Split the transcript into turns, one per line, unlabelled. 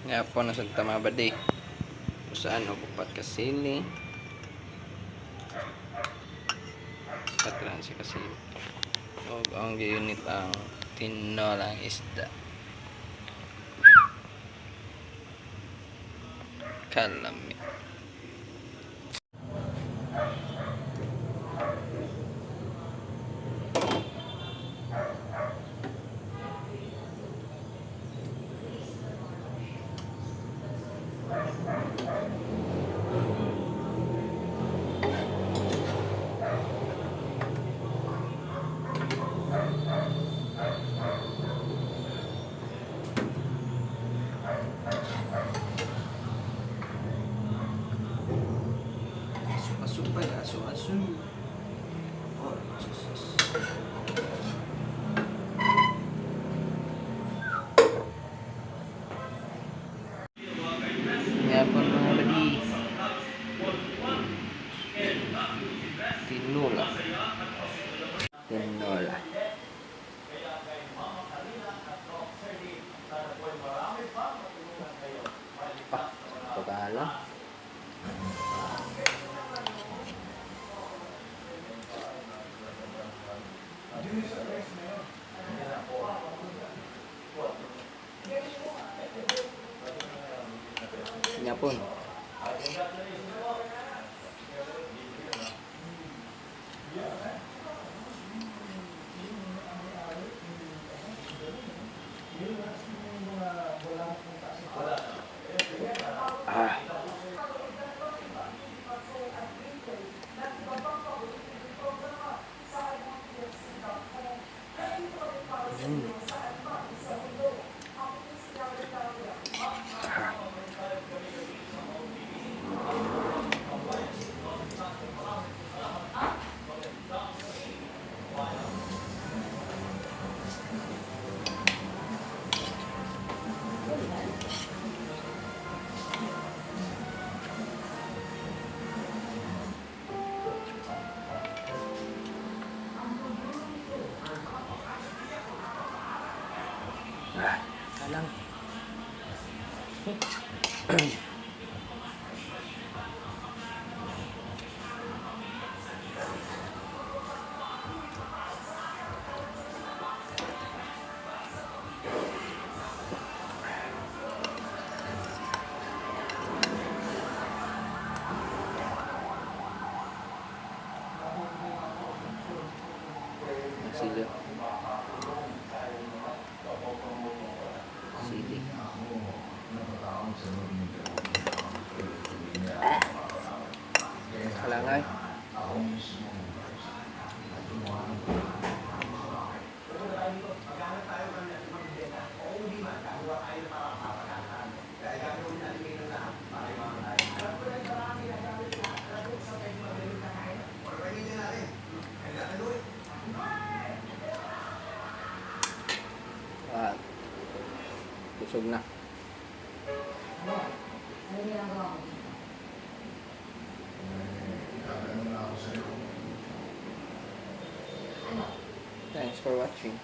Nga po nasag tamabadi. Saan upat kasili. Patran si kasili. O ang unit ang tinolang isda. Kalami.
Asupay, asu. Oh, Jesus.
Nga po mga badi. Tinola. Tinola. Ah, pagkala. Nga po. Ah. Ah, kalang. Sili. Sili. Kalangay. Ah, busog na. Thanks for watching.